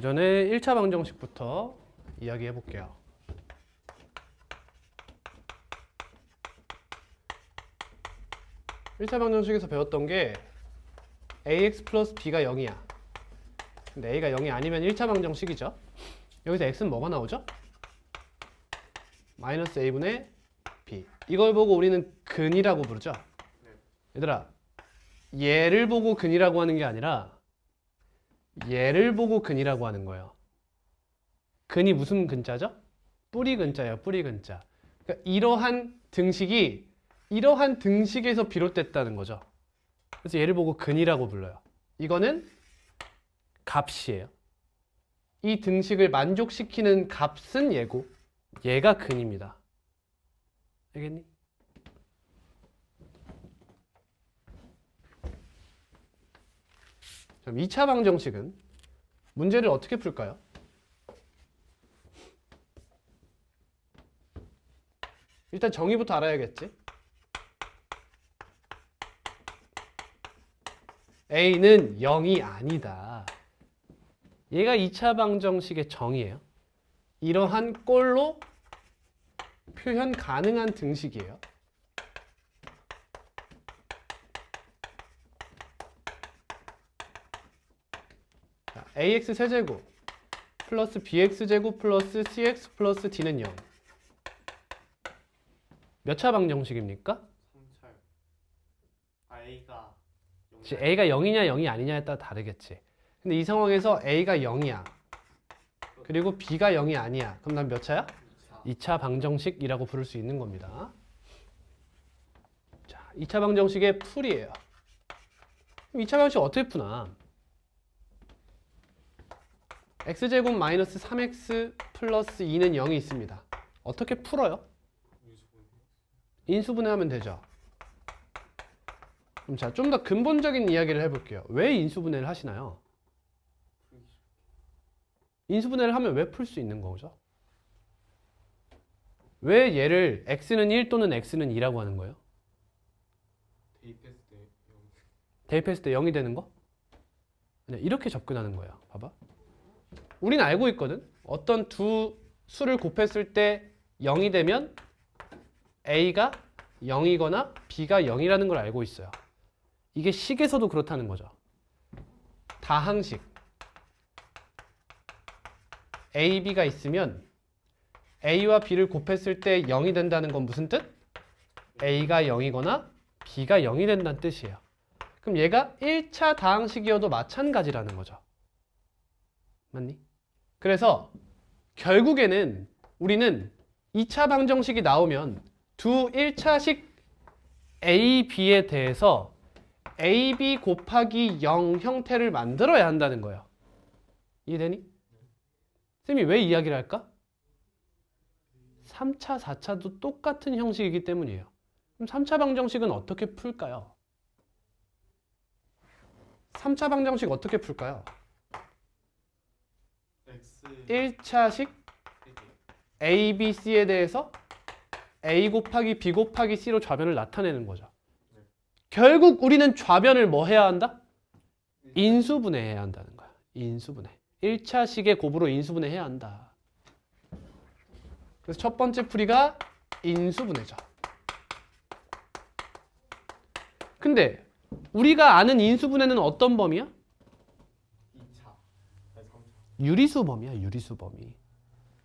전에 1차 방정식부터 이야기해 볼게요. (1차) 방정식에서 배웠던 게 ax 플러스 b가 0이야. 근데 a가 0이 아니면 1차 방정식이죠. 여기서 x는 뭐가 나오죠? 마이너스 a분의 b. 이걸 보고 우리는 근이라고 부르죠. 얘들아, 얘를 보고 근이라고 하는 게 아니라 얘를 보고 근이라고 하는 거예요. 근이 무슨 근자죠? 뿌리 근자예요. 뿌리 근자. 그러니까 이러한 등식에서 비롯됐다는 거죠. 그래서 얘를 보고 근이라고 불러요. 이거는 값이에요. 이 등식을 만족시키는 값은 얘고 얘가 근입니다. 알겠니? 그럼 2차 방정식은 문제를 어떻게 풀까요? 일단 정의부터 알아야겠지. a는 0이 아니다. 얘가 2차 방정식의 정의예요. 이러한 꼴로 표현 가능한 등식이에요. 자, ax 세제곱 플러스 bx 제곱 플러스 cx 플러스 d는 0. 몇 차 방정식입니까? 3차. a가 0이냐 0이 아니냐에 따라 다르겠지. 근데 이 상황에서 a가 0이야. 그리고 b가 0이 아니야. 그럼 난 몇 차야? 2차 방정식이라고 부를 수 있는 겁니다. 자, 2차 방정식의 풀이에요. 2차 방정식 어떻게 푸나? x제곱 마이너스 3x 플러스 2는 0이 있습니다. 어떻게 풀어요? 인수분해하면 되죠. 그럼 자, 좀 더 근본적인 이야기를 해볼게요. 왜 인수분해를 하시나요? 인수분해를 하면 왜 풀 수 있는 거죠? 왜 얘를 x는 1 또는 x는 2라고 하는 거예요? 대입했을 때 0이 되는 거? 그냥 이렇게 접근하는 거예요. 봐봐. 우리는 알고 있거든. 어떤 두 수를 곱했을 때 0이 되면 a가 0이거나 b가 0이라는 걸 알고 있어요. 이게 식에서도 그렇다는 거죠. 다항식 a, b가 있으면 a와 b를 곱했을 때 0이 된다는 건 무슨 뜻? a가 0이거나 b가 0이 된다는 뜻이에요. 그럼 얘가 1차 다항식이어도 마찬가지라는 거죠. 맞니? 그래서 결국에는 우리는 2차 방정식이 나오면 두 1차식 a, b에 대해서 a, b 곱하기 0 형태를 만들어야 한다는 거예요. 이해되니? 쌤이 왜 이야기를 할까? 3차, 4차도 똑같은 형식이기 때문이에요. 그럼 3차 방정식은 어떻게 풀까요? 3차 방정식 어떻게 풀까요? 1차식 a, b, c에 대해서 a 곱하기 b 곱하기 c로 좌변을 나타내는 거죠. 결국 우리는 좌변을 뭐 해야 한다? 인수분해해야 한다는 거야. 인수분해. 1차식의 곱으로 인수분해해야 한다. 그래서 첫 번째 풀이가 인수분해죠. 근데 우리가 아는 인수분해는 어떤 범위야? 2차. 유리수 범위야. 유리수 범위.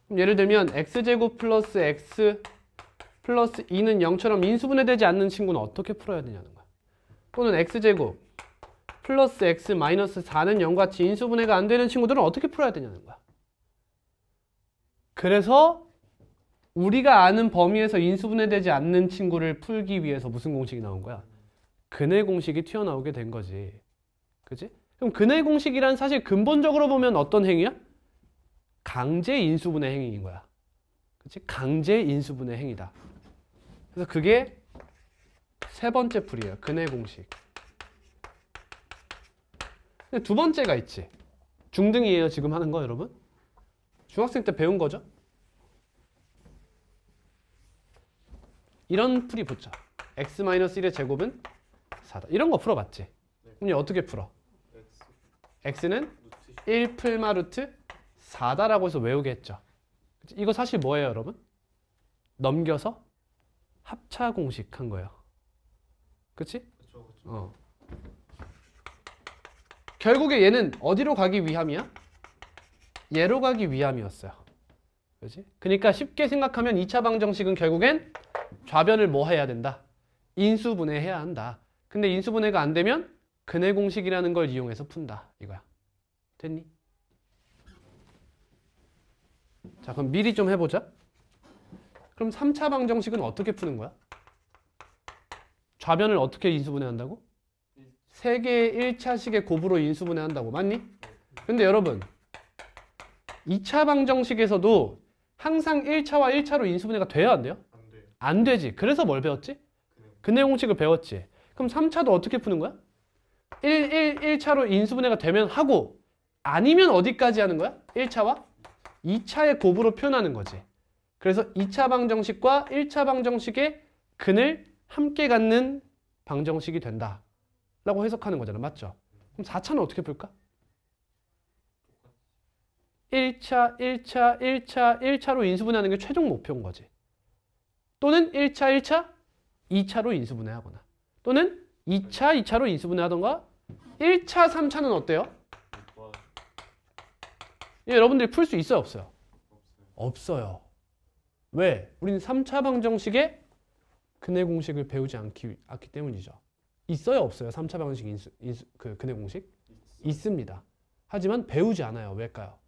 그럼 예를 들면 x제곱 플러스 x 플러스 2는 0처럼 인수분해되지 않는 친구는 어떻게 풀어야 되냐는 거야. 또는 x제곱 플러스 x 마이너스 4는 0같이 인수분해가 안 되는 친구들은 어떻게 풀어야 되냐는 거야. 그래서 우리가 아는 범위에서 인수분해되지 않는 친구를 풀기 위해서 무슨 공식이 나온 거야? 근해 공식이 튀어나오게 된 거지. 그치? 그럼 근해 공식이란 사실 근본적으로 보면 어떤 행위야? 강제 인수분해 행위인 거야. 그치? 강제 인수분해 행위다. 그래서 그게 세 번째 풀이에요. 근해 공식. 근데 두 번째가 있지. 중등이에요. 지금 하는 거 여러분? 중학생 때 배운 거죠? 이런 풀이 붙죠. x-1의 제곱은 4다. 이런 거 풀어봤지? 그럼 어떻게 풀어? x는 1 풀마 루트 4다라고 해서 외우게 했죠. 이거 사실 뭐예요, 여러분? 넘겨서 합차 공식 한 거예요. 그치? 그렇죠. 결국에 얘는 어디로 가기 위함이야? 얘로 가기 위함이었어요. 그렇지? 그러니까 쉽게 생각하면 2차 방정식은 결국엔 좌변을 뭐 해야 된다? 인수분해해야 한다. 근데 인수분해가 안 되면 근해 공식이라는 걸 이용해서 푼다. 이거야. 됐니? 자, 그럼 미리 좀 해보자. 그럼 3차 방정식은 어떻게 푸는 거야? 좌변을 어떻게 인수분해한다고? 3개의 1차식의 곱으로 인수분해한다고. 맞니? 근데 여러분 2차 방정식에서도 항상 1차와 1차로 인수분해가 돼야 안 돼요? 안 돼요. 안 되지. 그래서 뭘 배웠지? 근해 공식을 배웠지. 그럼 3차도 어떻게 푸는 거야? 1차로 인수분해가 되면 하고 아니면 어디까지 하는 거야? 1차와 2차의 곱으로 표현하는 거지. 그래서 2차 방정식과 1차 방정식의 근을 함께 갖는 방정식이 된다 라고 해석하는 거잖아. 맞죠? 그럼 4차는 어떻게 풀까? 1차로 인수분해하는 게 최종 목표인 거지. 또는 1차, 2차로 인수분해하거나 또는 2차로 인수분해하던가 1차, 3차는 어때요? 여러분들이 풀 수 있어요? 없어요? 없어요. 왜? 우리는 3차 방정식의 근해 공식을 배우지 않기 때문이죠. 있어요? 없어요? 3차 방정식 그 근해 공식? 있습니다. 하지만 배우지 않아요. 왜일까요?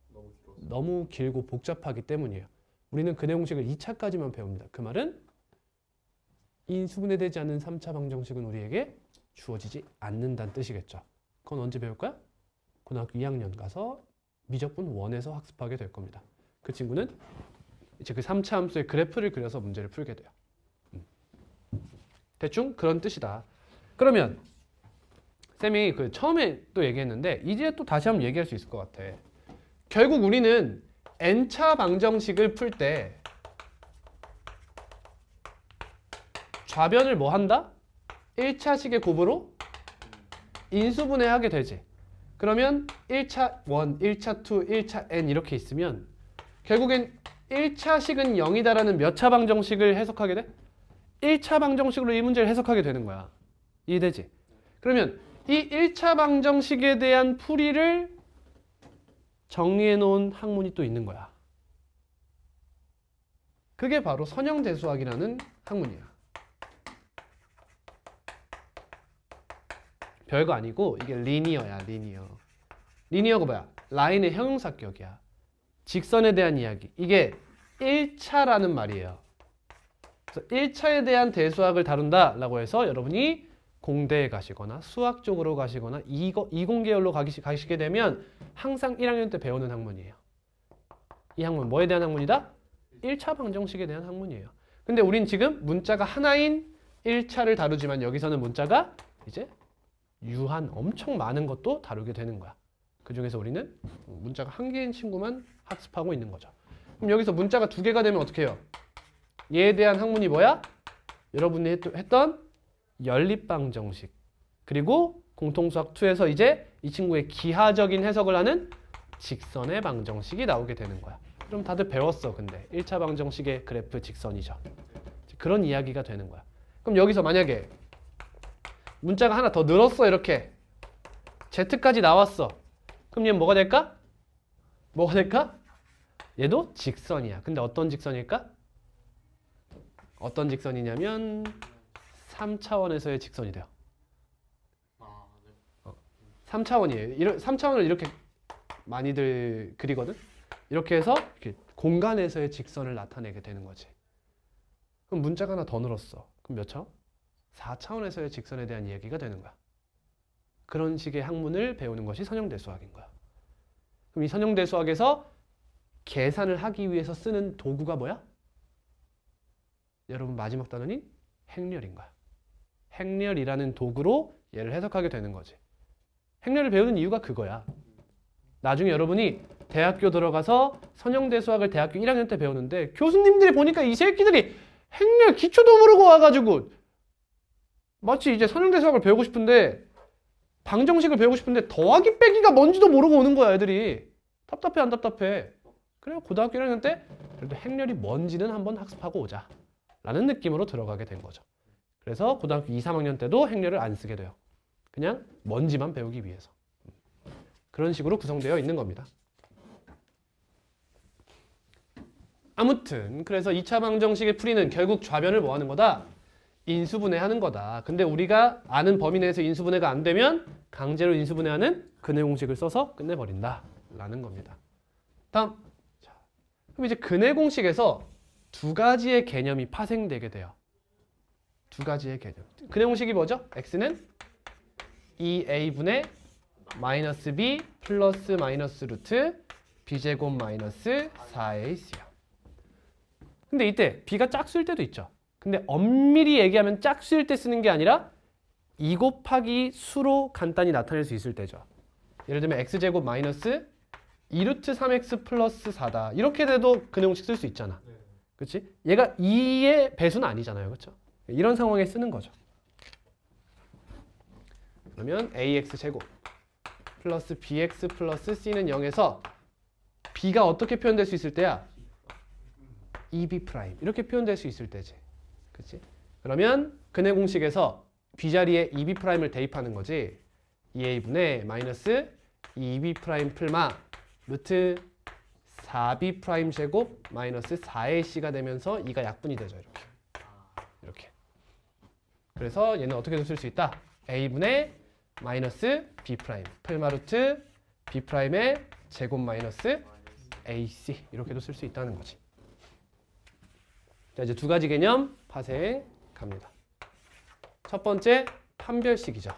너무 길고 복잡하기 때문이에요. 우리는 근해 공식을 2차까지만 배웁니다. 그 말은 인수분해되지 않는 3차 방정식은 우리에게 주어지지 않는다는 뜻이겠죠. 그건 언제 배울 거야? 고등학교 2학년 가서 미적분 1에서 학습하게 될 겁니다. 그 친구는 이제 그 3차 함수의 그래프를 그려서 문제를 풀게 돼요. 대충 그런 뜻이다. 그러면 쌤이 그 처음에 또 얘기했는데 이제 또 다시 한번 얘기할 수 있을 것 같아. 결국 우리는 n차 방정식을 풀 때 좌변을 뭐 한다? 1차식의 곱으로 인수분해하게 되지. 그러면 1차 1, 1차 2, 1차 n 이렇게 있으면 결국엔 1차식은 0이다라는 몇 차 방정식을 해석하게 돼? 1차 방정식으로 이 문제를 해석하게 되는 거야. 이해되지? 그러면 이 1차 방정식에 대한 풀이를 정리해 놓은 학문이 또 있는 거야. 그게 바로 선형대수학이라는 학문이야. 별거 아니고 이게 리니어야, 리니어. 리니어가 뭐야? 라인의 형용사격이야. 직선에 대한 이야기. 이게 1차라는 말이에요. 그래서 1차에 대한 대수학을 다룬다라고 해서 여러분이 공대에 가시거나 수학 쪽으로 가시거나 이공계열로 가시게 되면 항상 1학년 때 배우는 학문이에요. 이 학문 뭐에 대한 학문이다? 1차 방정식에 대한 학문이에요. 근데 우린 지금 문자가 하나인 1차를 다루지만 여기서는 문자가 이제 유한 엄청 많은 것도 다루게 되는 거야. 그 중에서 우리는 문자가 한 개인 친구만 학습하고 있는 거죠. 그럼 여기서 문자가 2개가 되면 어떻게 해요? 얘에 대한 학문이 뭐야? 여러분이 했던 연립방정식. 그리고 공통수학 2에서 이제 이 친구의 기하적인 해석을 하는 직선의 방정식이 나오게 되는 거야. 그럼 다들 배웠어. 근데 1차 방정식의 그래프 직선이죠. 그런 이야기가 되는 거야. 그럼 여기서 만약에 문자가 하나 더 늘었어. 이렇게 Z까지 나왔어. 그럼 얘는 뭐가 될까? 뭐가 될까? 얘도 직선이야. 근데 어떤 직선일까? 어떤 직선이냐면 3차원에서의 직선이 돼요. 3차원이에요. 3차원을 이렇게 많이들 그리거든. 이렇게 해서 이렇게 공간에서의 직선을 나타내게 되는 거지. 그럼 문자가 하나 더 늘었어. 그럼 몇 차원? 4차원에서의 직선에 대한 이야기가 되는 거야. 그런 식의 학문을 배우는 것이 선형대수학인 거야. 그럼 이 선형대수학에서 계산을 하기 위해서 쓰는 도구가 뭐야? 여러분 마지막 단원인 행렬인 거야. 행렬이라는 도구로 얘를 해석하게 되는 거지. 행렬을 배우는 이유가 그거야. 나중에 여러분이 대학교 들어가서 선형대수학을 대학교 1학년 때 배우는데 교수님들이 보니까 이 새끼들이 행렬 기초도 모르고 와가지고 마치 이제 선형대수학을 배우고 싶은데 방정식을 배우고 싶은데 더하기 빼기가 뭔지도 모르고 오는 거야. 애들이 답답해 안 답답해? 그래요. 고등학교 1학년 때 그래도 행렬이 뭔지는 한번 학습하고 오자 라는 느낌으로 들어가게 된 거죠. 그래서 고등학교 2, 3학년 때도 행렬을 안 쓰게 돼요. 그냥 뭔지만 배우기 위해서. 그런 식으로 구성되어 있는 겁니다. 아무튼 그래서 2차 방정식의 풀이는 결국 좌변을 뭐 하는 거다? 인수분해하는 거다. 근데 우리가 아는 범위 내에서 인수분해가 안 되면 강제로 인수분해하는 근해 공식을 써서 끝내버린다 라는 겁니다. 다음. 자, 그럼 이제 근해 공식에서 두 가지의 개념이 파생되게 돼요. 두 가지의 개념. 근해 공식이 뭐죠? x는 2a분의 마이너스 b 플러스 마이너스 루트 b제곱 마이너스 4ac요. 근데 이때 b가 짝수일 때도 있죠. 근데 엄밀히 얘기하면 짝수일 때 쓰는 게 아니라 2 곱하기 수로 간단히 나타낼 수 있을 때죠. 예를 들면 x제곱 마이너스 2루트 3x 플러스 4다. 이렇게 돼도 근해 공식 쓸 수 있잖아. 그렇지? 얘가 2의 배수는 아니잖아요. 그렇죠? 이런 상황에 쓰는 거죠. 그러면 ax제곱 플러스 bx 플러스 c는 0에서 b가 어떻게 표현될 수 있을 때야? 2b' 이렇게 표현될 수 있을 때지. 그치? 그러면 근해 공식에서 b 자리에 2b'을 대입하는 거지. 2a분의 마이너스 2b' 풀마 루트 4b' 제곱 마이너스 4ac가 되면서 2가 약분이 되죠. 이렇게. 이렇게. 그래서 얘는 어떻게도 쓸 수 있다? a분의 마이너스 b' 풀마 루트 b'의 제곱 마이너스 ac 이렇게도 쓸 수 있다는 거지. 자, 이제 두 가지 개념 파생 갑니다. 첫 번째 판별식이죠.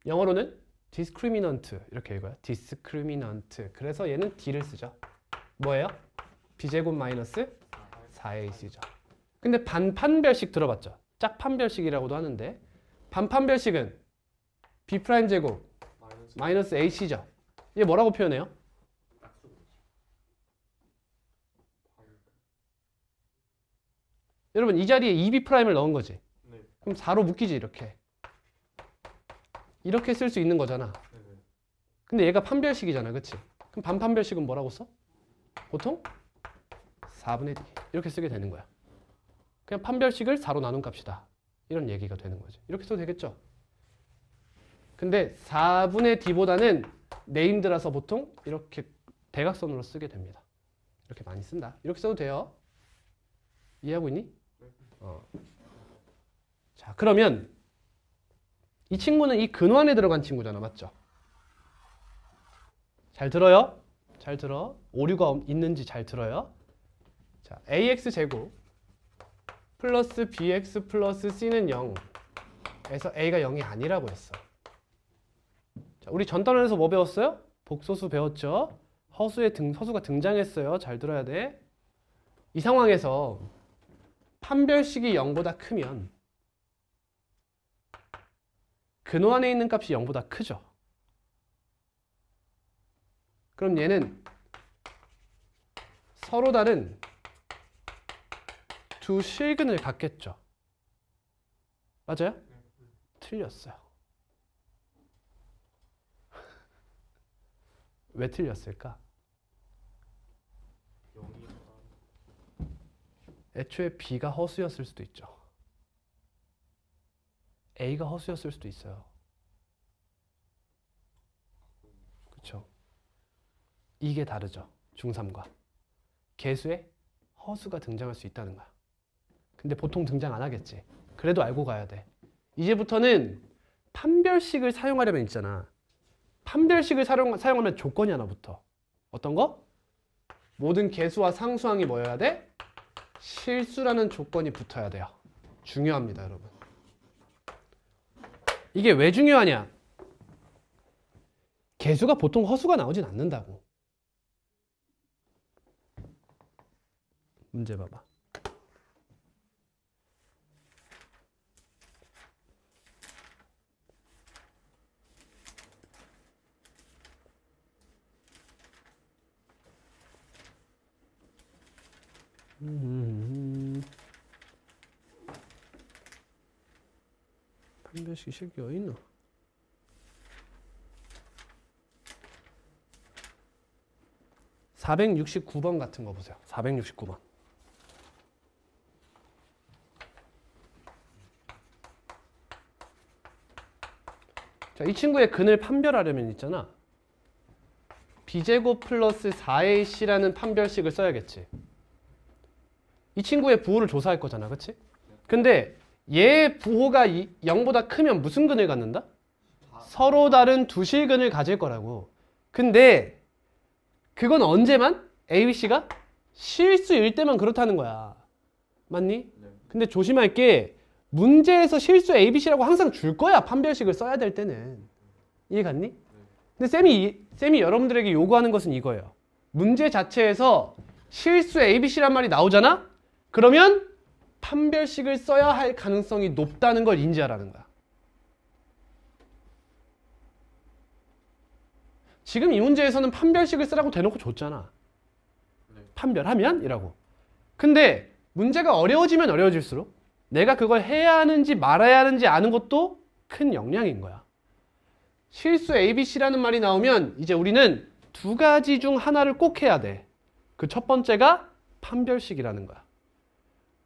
영어로는 discriminant 이렇게 읽어요. discriminant. 그래서 얘는 d를 쓰죠. 뭐예요? b제곱 마이너스 4ac죠. 근데 반판별식 들어봤죠? 짝판별식이라고도 하는데 반판별식은 b'제곱 마이너스 ac죠. 얘 뭐라고 표현해요? 여러분 이 자리에 2b'을 넣은 거지. 네. 그럼 4로 묶이지 이렇게. 이렇게 쓸 수 있는 거잖아. 근데 얘가 판별식이잖아. 그치? 그럼 반판별식은 뭐라고 써? 보통 4분의 d 이렇게 쓰게 되는 거야. 그냥 판별식을 4로 나눈 값이다. 이런 얘기가 되는 거지. 이렇게 써도 되겠죠? 근데 4분의 d보다는 네임드라서 보통 이렇게 대각선으로 쓰게 됩니다. 이렇게 많이 쓴다. 이렇게 써도 돼요. 이해하고 있니? 자, 그러면 이 친구는 이 근호 안에 들어간 친구잖아. 맞죠? 잘 들어요? 잘 들어. 오류가 있는지 잘 들어요. 자, ax제곱 플러스 bx 플러스 c는 0에서 a가 0이 아니라고 했어. 자, 우리 전 단원에서 뭐 배웠어요? 복소수 배웠죠? 허수가 등장했어요. 잘 들어야 돼. 이 상황에서 판별식이 0보다 크면 근호 안에 있는 값이 0보다 크죠. 그럼 얘는 서로 다른 두 실근을 갖겠죠. 맞아요? 틀렸어요. 왜 틀렸을까? 애초에 B가 허수였을 수도 있죠. A가 허수였을 수도 있어요. 그렇죠? 이게 다르죠. 중3과. 개수에 허수가 등장할 수 있다는 거야. 근데 보통 등장 안 하겠지. 그래도 알고 가야 돼. 이제부터는 판별식을 사용하려면 있잖아. 판별식을 사용하면 조건이 하나 붙어. 어떤 거? 모든 개수와 상수항이 뭐여야 돼? 실수라는 조건이 붙어야 돼요. 중요합니다, 여러분. 이게 왜 중요하냐? 개수가 보통 허수가 나오진 않는다고. 문제 봐봐. 판별식 실기 어디 있노? 469번 같은 거 보세요. 469번. 자, 이 친구의 근을 판별하려면 있잖아. b제곱 플러스 4ac라는 판별식을 써야겠지. 이 친구의 부호를 조사할 거잖아. 그치? 근데 얘 부호가 0보다 크면 무슨 근을 갖는다? 서로 다른 두 실근을 가질 거라고. 근데 그건 언제만? ABC가 실수일 때만 그렇다는 거야. 맞니? 근데 조심할 게 문제에서 실수 ABC라고 항상 줄 거야. 판별식을 써야 될 때는. 이해 갔니? 근데 쌤이 여러분들에게 요구하는 것은 이거예요. 문제 자체에서 실수 ABC란 말이 나오잖아? 그러면 판별식을 써야 할 가능성이 높다는 걸 인지하라는 거야. 지금 이 문제에서는 판별식을 쓰라고 대놓고 줬잖아. 판별하면? 이라고. 근데 문제가 어려워지면 어려워질수록 내가 그걸 해야 하는지 말아야 하는지 아는 것도 큰 역량인 거야. 실수 ABC라는 말이 나오면 이제 우리는 두 가지 중 하나를 꼭 해야 돼. 그 첫 번째가 판별식이라는 거야.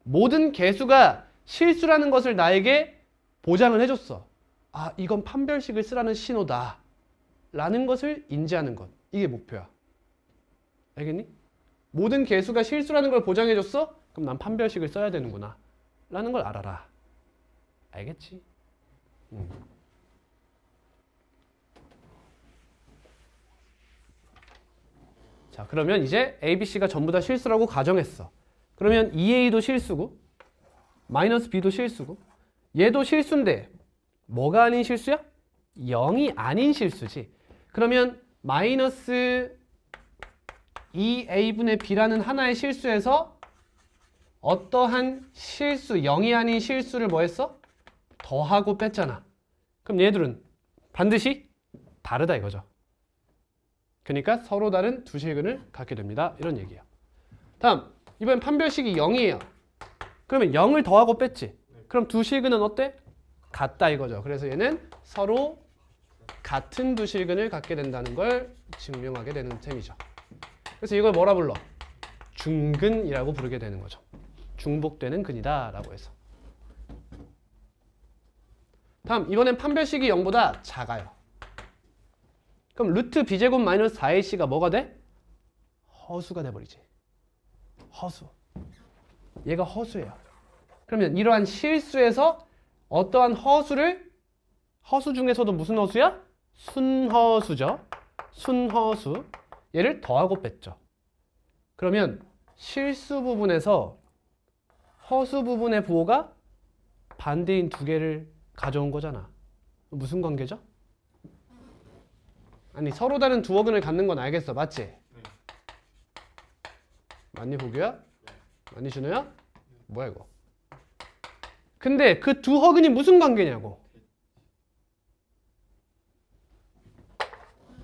모든 개수가 실수라는 것을 나에게 보장을 해줬어. 아, 이건 판별식을 쓰라는 신호다. 라는 것을 인지하는 것. 이게 목표야. 알겠니? 모든 개수가 실수라는 걸 보장해줬어? 그럼 난 판별식을 써야 되는구나. 라는 걸 알아라. 알겠지? 자, 그러면 이제 A, B, C가 전부 다 실수라고 가정했어. 그러면 2A도 실수고 마이너스 B도 실수고 얘도 실수인데 뭐가 아닌 실수야? 0이 아닌 실수지. 그러면 마이너스 2A분의 B라는 하나의 실수에서 어떠한 실수, 0이 아닌 실수를 뭐 했어? 더하고 뺐잖아. 그럼 얘들은 반드시 다르다 이거죠. 그러니까 서로 다른 두 실근을 갖게 됩니다. 이런 얘기야. 다음, 이번엔 판별식이 0이에요. 그러면 0을 더하고 뺐지. 그럼 두 실근은 어때? 같다 이거죠. 그래서 얘는 서로 같은 두 실근을 갖게 된다는 걸 증명하게 되는 셈이죠. 그래서 이걸 뭐라 불러? 중근이라고 부르게 되는 거죠. 중복되는 근이다 라고 해서. 다음, 이번엔 판별식이 0보다 작아요. 그럼 루트 b제곱 마이너스 4ac가 뭐가 돼? 허수가 돼버리지. 허수. 얘가 허수예요. 그러면 이러한 실수에서 어떠한 허수 중에서도 무슨 허수야? 순허수죠. 순허수. 얘를 더하고 뺐죠. 그러면 실수 부분에서 허수 부분의 부호가 반대인 두 개를 가져온 거잖아. 무슨 관계죠? 아니, 서로 다른 두 어근을 갖는 건 알겠어. 맞지? 맞니, 보규야? 맞니, 준호야? 뭐야 이거? 근데 그 두 어근이 무슨 관계냐고.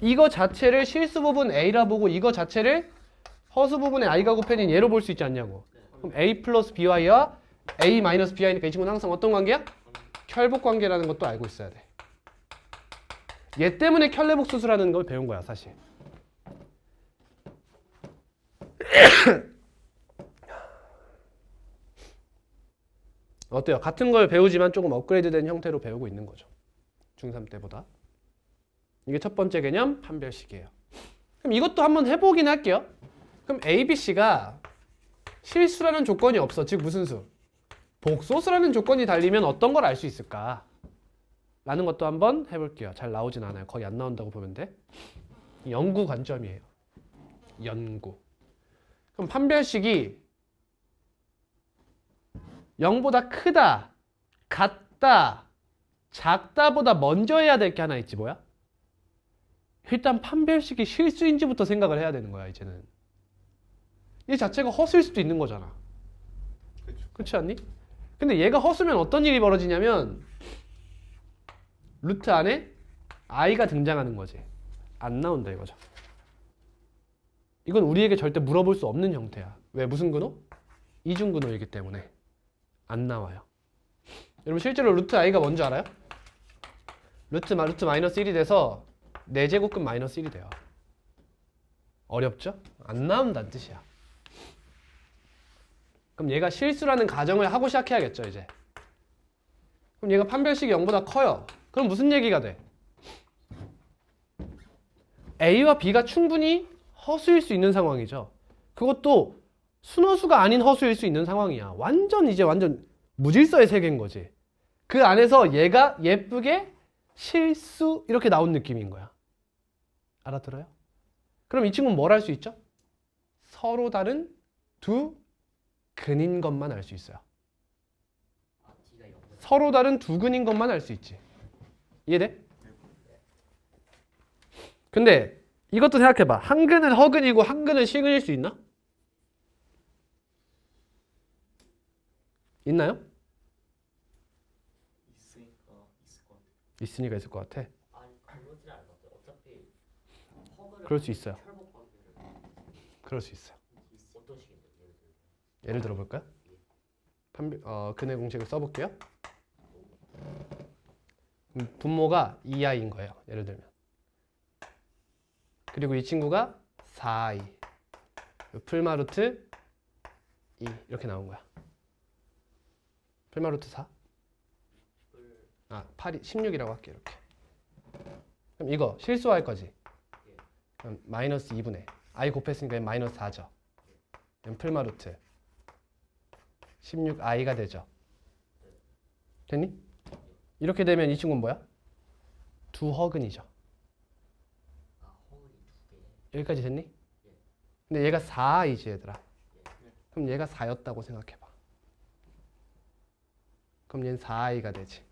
이거 자체를 실수 부분 A라 보고 이거 자체를 허수 부분의 I가 곱해진 얘로 볼 수 있지 않냐고. 그럼 A 플러스 BY와 A 마이너스 BI니까 이 친구는 항상 어떤 관계야? 혈복 관계라는 것도 알고 있어야 돼. 얘 때문에 켤레복수수라는 걸 배운 거야, 사실. 어때요? 같은 걸 배우지만 조금 업그레이드된 형태로 배우고 있는 거죠. 중3 때보다. 이게 첫 번째 개념, 판별식이에요. 그럼 이것도 한번 해보긴 할게요. 그럼 A, B, C가 실수라는 조건이 없어. 즉 무슨 수? 복소수라는 조건이 달리면 어떤 걸 알 수 있을까? 라는 것도 한번 해볼게요. 잘 나오진 않아요. 거의 안 나온다고 보면 돼. 연구 관점이에요. 연구. 그럼 판별식이 0보다 크다, 같다, 작다보다 먼저 해야 될 게 하나 있지 뭐야? 일단 판별식이 실수인지부터 생각을 해야 되는 거야 이제는. 이 자체가 허수일 수도 있는 거잖아. 그렇지 않니? 근데 얘가 허수면 어떤 일이 벌어지냐면 루트 안에 i가 등장하는 거지. 안 나온다 이거죠. 이건 우리에게 절대 물어볼 수 없는 형태야. 왜? 무슨 근호? 이중근호이기 때문에 안 나와요. 여러분 실제로 루트 i가 뭔지 알아요? 루트 마이너스 1이 돼서 4제곱근 마이너스 1이 돼요. 어렵죠? 안 나온다는 뜻이야. 그럼 얘가 실수라는 가정을 하고 시작해야겠죠, 이제. 그럼 얘가 판별식이 0보다 커요. 그럼 무슨 얘기가 돼? A와 B가 충분히 허수일 수 있는 상황이죠. 그것도 순허수가 아닌 허수일 수 있는 상황이야. 완전 무질서의 세계인 거지. 그 안에서 얘가 예쁘게 실수 이렇게 나온 느낌인 거야. 알아들어요? 그럼 이 친구는 뭘 할 수 있죠? 서로 다른 두 근인 것만 알 수 있어요. 서로 다른 두 근인 것만 알 수 있지. 이해돼? 근데 이것도 생각해봐. 한 근은 허근이고 한 근은 실근일 수 있나? 있나요? 있으니까 있을 것 같아. 그럴 수 있어요. 그럴 수 있어요. 예를 들어볼까요? 근의 공식을 써볼게요. 분모가 2i인 거예요. 예를 들면. 그리고 이 친구가 4i. 풀마루트 2 이렇게 나온 거야. 풀마루트 4? 8이 16이라고 할게 이렇게. 그럼 이거 실수할 거지. 그럼 마이너스 2분의 i 곱했으니까 마이너스 4죠. 그럼 풀마루트 16i가 되죠. 됐니? 이렇게 되면 이 친구는 뭐야? 두 허근이죠. 여기까지 됐니? 근데 얘가 4i지 얘들아. 그럼 얘가 4였다고 생각해봐. 그럼 얘는 4i가 되지.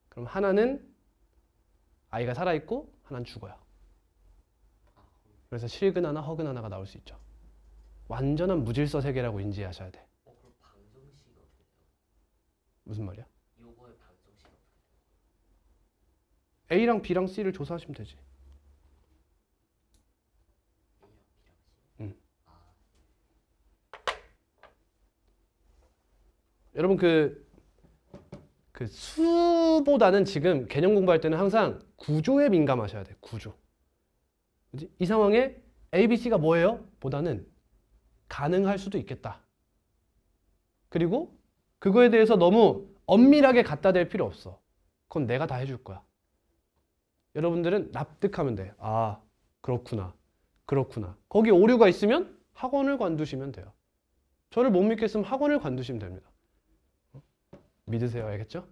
그럼 하나는 i가 살아있고 하나는 죽어요. 그래서 실근 하나 허근 하나가 나올 수 있죠. 완전한 무질서 세계라고 인지하셔야 돼. 그럼 방정식이 어떻게 돼요? 무슨 말이야? 요거의 방정식이 어떻게 돼요? A랑 B랑 C를 조사하시면 되지. A랑 B랑 C? 여러분 그 수보다는 지금 개념 공부할 때는 항상 구조에 민감하셔야 돼. 구조. 그치? 이 상황에 A, B, C가 뭐예요? 보다는 가능할 수도 있겠다. 그리고 그거에 대해서 너무 엄밀하게 갖다 댈 필요 없어. 그건 내가 다 해줄 거야. 여러분들은 납득하면 돼. 아, 그렇구나. 그렇구나. 거기 오류가 있으면 학원을 관두시면 돼요. 저를 못 믿겠으면 학원을 관두시면 됩니다. 믿으세요. 알겠죠?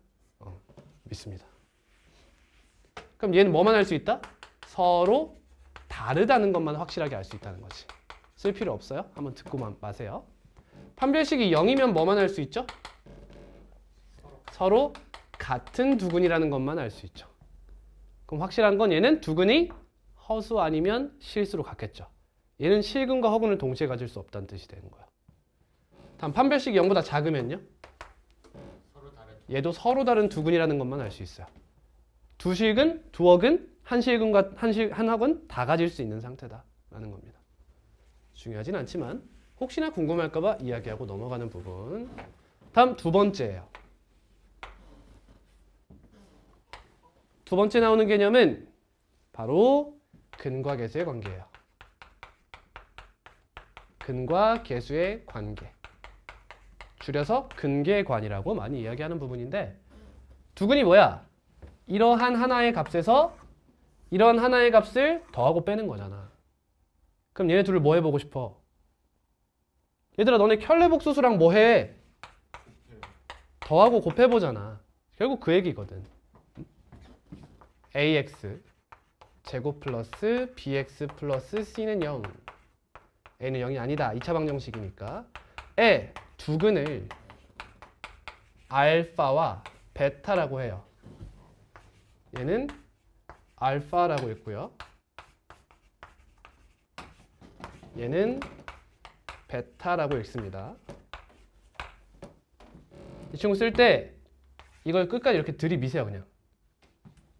믿습니다. 그럼 얘는 뭐만 할 수 있다? 서로 다르다는 것만 확실하게 알 수 있다는 거지. 쓸 필요 없어요. 한번 듣고만 마세요. 판별식이 0이면 뭐만 할 수 있죠? 서로 같은 두근이라는 것만 알 수 있죠. 그럼 확실한 건 얘는 두근이 허수 아니면 실수로 같겠죠. 얘는 실근과 허근을 동시에 가질 수 없다는 뜻이 되는 거야. 다음 판별식이 0보다 작으면요? 얘도 서로 다른 두근이라는 것만 알 수 있어요. 두 실근, 두 허근, 한 실근과 한 허근 다 가질 수 있는 상태다라는 겁니다. 중요하진 않지만 혹시나 궁금할까 봐 이야기하고 넘어가는 부분. 다음 두 번째예요. 두 번째 나오는 개념은 바로 근과 계수의 관계예요. 근과 계수의 관계. 줄여서 근계관이라고 많이 이야기하는 부분인데 두근이 뭐야? 이러한 하나의 값에서 이런 하나의 값을 더하고 빼는 거잖아. 그럼 얘네 둘을 뭐 해보고 싶어? 얘들아 너네 켤레복수수랑 뭐 해? 더하고 곱해보잖아. 결국 그 얘기거든. ax 제곱 플러스 bx 플러스 c는 0. a는 0이 아니다. 2차 방정식이니까. 두근을 알파와 베타라고 해요. 얘는 알파라고 있고요. 얘는 베타라고 읽습니다. 이 친구 쓸 때 이걸 끝까지 이렇게 들이미세요. 그냥.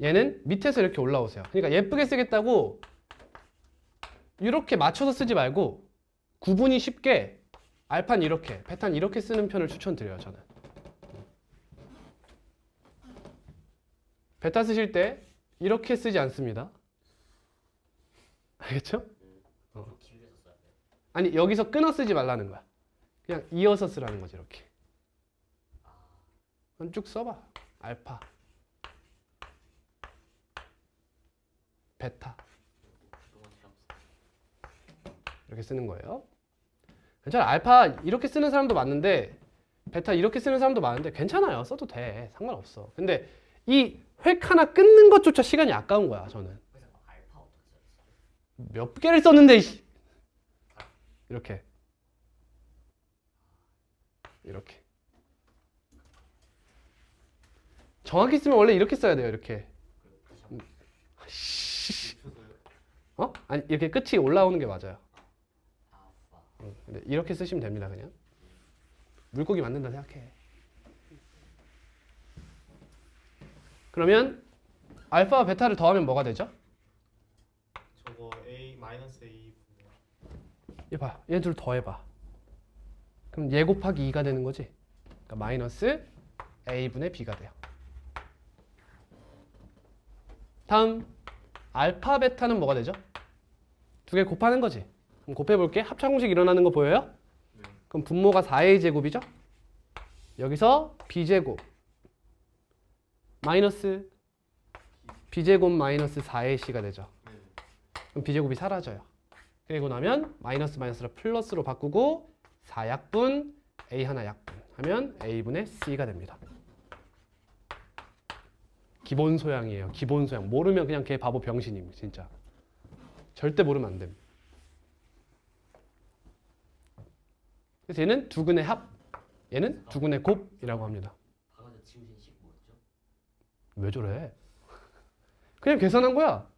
얘는 밑에서 이렇게 올라오세요. 그러니까 예쁘게 쓰겠다고 이렇게 맞춰서 쓰지 말고 구분이 쉽게 알파는 이렇게, 베타는 이렇게 쓰는 편을 추천드려요. 저는. 베타 쓰실 때 이렇게 쓰지 않습니다. 알겠죠? 아니 여기서 끊어 쓰지 말라는 거야. 그냥 이어서 쓰라는 거지 이렇게. 그럼 쭉 써봐. 알파, 베타 이렇게 쓰는 거예요. 괜찮아. 알파 이렇게 쓰는 사람도 많은데 베타 이렇게 쓰는 사람도 많은데 괜찮아요. 써도 돼. 상관없어. 근데 이 획 하나 끊는 것조차 시간이 아까운 거야 저는. 그래서 알파 어떻게 썼어요? 몇 개를 썼는데 이렇게 이렇게 정확히 쓰면 원래 이렇게 써야 돼요. 이렇게. 어? 아니 이렇게 끝이 올라오는 게 맞아요. 근데 이렇게 쓰시면 됩니다. 그냥 물고기 만든다 생각해. 그러면 알파와 베타를 더하면 뭐가 되죠? 저거 A 마이너스 A 얘 봐. 얘 둘 더해봐. 그럼 얘 곱하기 2가 되는 거지. 그러니까 마이너스 A분의 B가 돼요. 다음 알파 베타는 뭐가 되죠? 두 개 곱하는 거지. 그럼 곱해볼게. 합차공식 일어나는 거 보여요? 네. 그럼 분모가 4A 제곱이죠? 여기서 B제곱 마이너스 B제곱 마이너스 4AC가 되죠. 네. 그럼 B제곱이 사라져요. 그리고 나면 마이너스 마이너스를 플러스로 바꾸고 4약분 A 하나 약분 하면 A분의 C가 됩니다. 기본 소양이에요. 기본 소양. 모르면 그냥 걔 바보 병신임. 진짜. 절대 모르면 안 됩니다. 그래서 얘는 두근의 합, 얘는 두근의 곱이라고 합니다. 방금 전 지우신 식 뭐였죠? 왜 저래? 그냥 계산한 거야.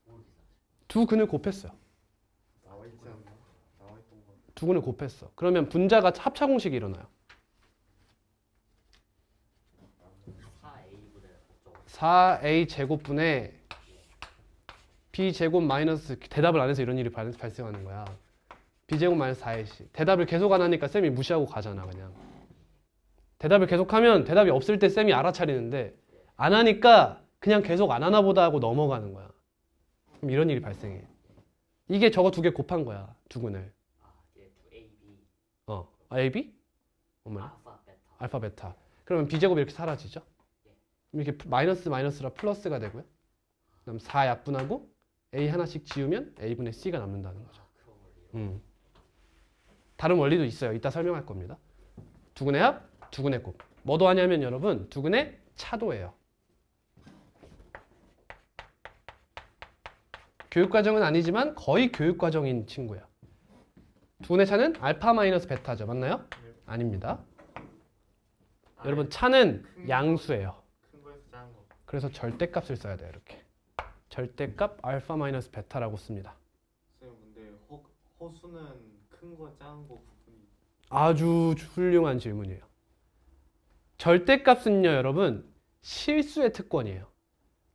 뭘 계산하셨어요? 두 근을 곱했어요. 나와 있지 않나? 나와 있던 거. 두 근을 곱했어. 그러면 분자가 합차 공식이 일어나요. 4A분의 어쩌고 4A 제곱분의 B 제곱 마이너스 대답을 안 해서 이런 일이 발생하는 거야. B 제곱 마이너스 4AC. 대답을 계속 안 하니까 쌤이 무시하고 가잖아 그냥. 대답을 계속하면 대답이 없을 때 쌤이 알아차리는데 안 하니까 그냥 계속 안 하나 보다 하고 넘어가는 거야. 그럼 이런 일이 발생해. 이게 저거 두 개 곱한 거야. 두 근을. 얘 2AB AB? 뭐야? 알파 베타 알파 베타. 그러면 B제곱이 이렇게 사라지죠? 이렇게 마이너스 마이너스라 플러스가 되고요. 그다음 4 약분하고 A 하나씩 지우면 A분의 C가 남는다는 거죠. 그런 원리로 다른 원리도 있어요. 이따 설명할 겁니다. 두근의 합, 두근의 곱. 뭐도 하냐면 여러분 두근의 차도예요. 교육과정은 아니지만 거의 교육과정인 친구야. 두근의 차는 알파 마이너스 베타죠. 맞나요? 네. 아닙니다. 여러분 차는 양수예요. 큰 거에서 작은 거. 그래서 절대값을 써야 돼요. 이렇게. 절대값 알파 마이너스 베타라고 씁니다. 쌤 근데 호수는 큰 거 작은 거 구분이. 아주 훌륭한 질문이에요. 절대값은요, 여러분, 실수의 특권이에요.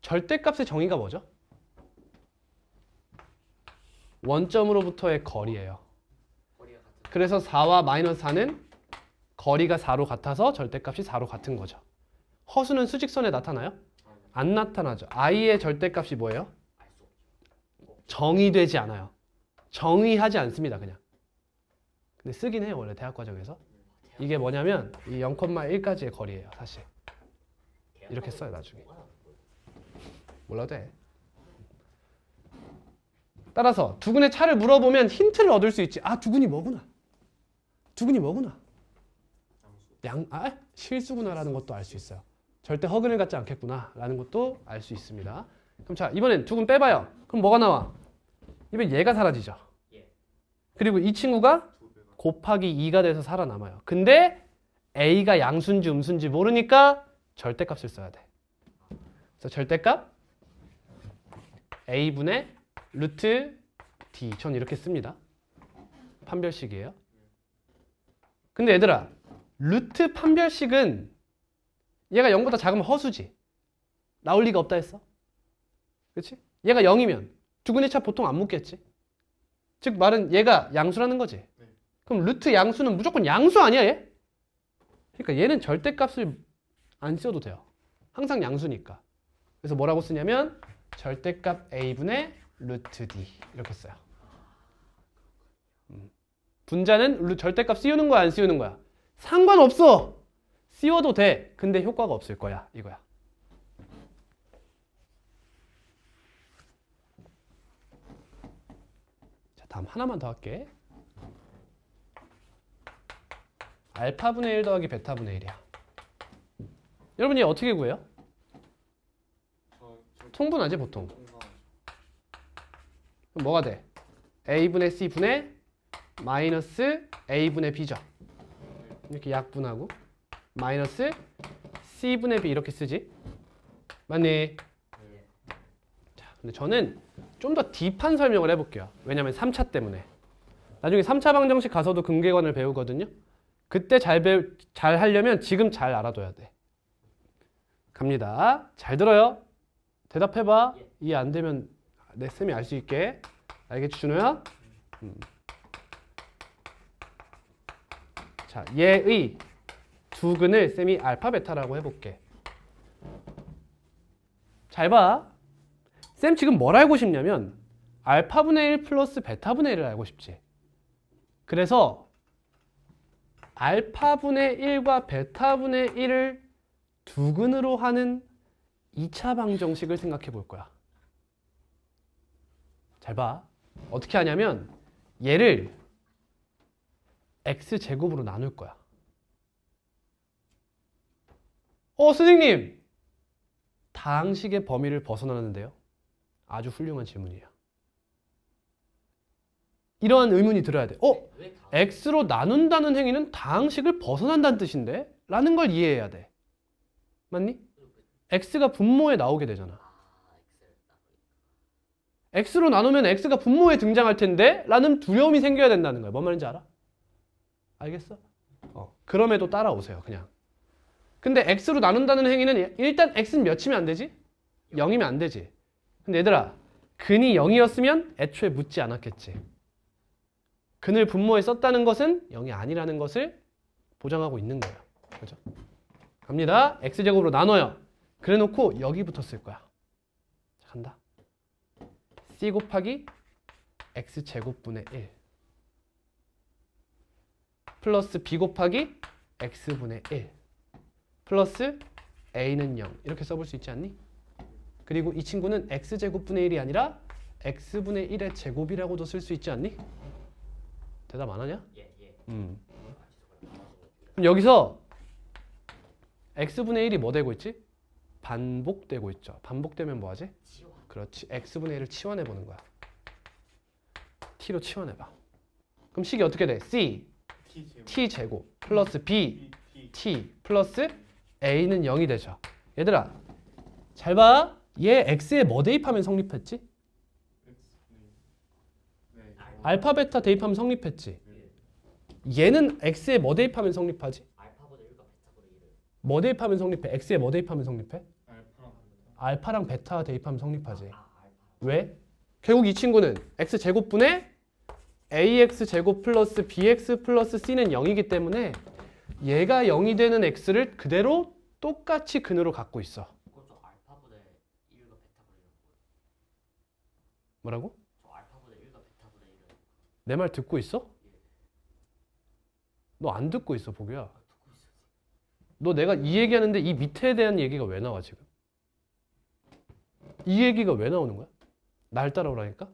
절대값의 정의가 뭐죠? 원점으로부터의 거리예요. 거리가 같은 그래서 4와 마이너스 4는 거리가 4로 같아서 절대값이 4로 같은 거죠. 허수는 수직선에 나타나요? 안 나타나죠. i의 절대값이 뭐예요? 알 수 없죠. 정의되지 않아요. 정의하지 않습니다, 그냥. 근데 쓰긴 해요, 원래 대학 과정에서. 이게 뭐냐면 이 0,1까지의 거리예요, 사실. 이렇게 써요, 나중에. 몰라도 돼. 따라서 두근의 차를 물어보면 힌트를 얻을 수 있지. 아, 두근이 뭐구나. 두근이 뭐구나. 실수구나라는 것도 알 수 있어요. 절대 허근을 갖지 않겠구나 라는 것도 알 수 있습니다. 그럼 자, 이번엔 두근 빼봐요. 그럼 뭐가 나와? 이번엔 얘가 사라지죠. 예. 그리고 이 친구가 곱하기 2가 돼서 살아남아요. 근데 A가 양수인지 음수인지 모르니까 절대값을 써야 돼. 그래서 절대값 A분의 루트 D. 전 이렇게 씁니다. 판별식이에요. 근데 얘들아, 루트 판별식은 얘가 0보다 작으면 허수지. 나올 리가 없다 했어. 그렇지? 얘가 0이면 두근의 차 보통 안 묻겠지. 즉 말은 얘가 양수라는 거지. 그럼 루트 양수는 무조건 양수 아니야 얘? 그러니까 얘는 절대값을 안 써도 돼요. 항상 양수니까. 그래서 뭐라고 쓰냐면 절대값 A분의 루트 D 이렇게 써요. 분자는 절대값 씌우는 거야 안 씌우는 거야? 상관없어. 씌워도 돼. 근데 효과가 없을 거야. 이거야. 자, 다음 하나만 더 할게. 알파분의 1 더하기 베타분의 1이야. 여러분 얘 어떻게 구해요? 통분하지 보통. 그럼 뭐가 돼? a분의 c분의 마이너스 a분의 b죠. 이렇게 약분하고 마이너스 c분의 b 이렇게 쓰지. 맞니? 자, 근데 저는 좀 더 딥한 설명을 해볼게요. 왜냐면 3차 때문에. 나중에 3차 방정식 가서도 근계관을 배우거든요. 그때 잘 하려면 지금 잘 알아둬야 돼. 갑니다. 잘 들어요. 대답해봐. 이해 안 되면 내 쌤이 알 수 있게. 알겠지, 준호야? 자, 얘의 두 근을 쌤이 알파, 베타라고 해볼게. 잘 봐. 쌤 지금 뭘 알고 싶냐면 알파분의 1 플러스 베타분의 1을 알고 싶지. 그래서 알파분의 1과 베타분의 1을 두 근으로 하는 2차 방정식을 생각해 볼 거야. 잘 봐. 어떻게 하냐면 얘를 x제곱으로 나눌 거야. 선생님! 다항식의 범위를 벗어나는데요. 아주 훌륭한 질문이에요. 이러한 의문이 들어야 돼. 왜 다? x로 나눈다는 행위는 다항식을 벗어난다는 뜻인데? 라는 걸 이해해야 돼. 맞니? x가 분모에 나오게 되잖아. x로 나누면 x가 분모에 등장할 텐데? 라는 두려움이 생겨야 된다는 거야. 뭔 말인지 알아? 알겠어? 그럼에도 따라오세요. 그냥. 근데 x로 나눈다는 행위는 일단 x는 몇이면 안 되지? 0이면 안 되지. 근데 얘들아, 근이 0이었으면 애초에 묻지 않았겠지. 근을 분모에 썼다는 것은 0이 아니라는 것을 보장하고 있는 거예요. 그죠? 갑니다. x제곱으로 나눠요. 그래 놓고 여기부터 쓸 거야. 자, 간다. c 곱하기 x제곱분의 1 플러스 b 곱하기 x분의 1 플러스 a는 0 이렇게 써볼 수 있지 않니? 그리고 이 친구는 x제곱분의 1이 아니라 x분의 1의 제곱이라고도 쓸 수 있지 않니? 대답 안 하냐? 예. 그럼 여기서 x분의 1이 뭐 되고 있지? 반복되고 있죠. 반복되면 뭐 하지? 치워. 그렇지. x분의 1을 치환해보는 거야. t로 치환해봐. 그럼 식이 어떻게 돼? c t제곱 플러스 b t 플러스 a는 0이 되죠. 얘들아 잘 봐. 얘 x에 뭐 대입하면 성립했지? 알파 베타 대입하면 성립했지. 얘는 x에 뭐 대입하면 성립하지? 알파보다 1과 베타보다 1을. 뭐 대입하면 성립해? x에 뭐 대입하면 성립해? 알파랑 베타 대입하면 성립하지. 알파. 왜? 결국 이 친구는 x제곱분의 ax제곱 플러스 bx 플러스 c는 0이기 때문에 얘가 0이 되는 x를 그대로 똑같이 근으로 갖고 있어. 그건 저 알파보다 1과 베타보다 1을. 뭐라고? 저 알파보다 1과 베타보다 1을. 내 말 듣고 있어? 너 안 듣고 있어, 보규야. 듣고 있어. 너 내가 이 얘기하는데 이 밑에 대한 얘기가 왜 나와 지금? 이 얘기가 왜 나오는 거야? 날 따라오라니까?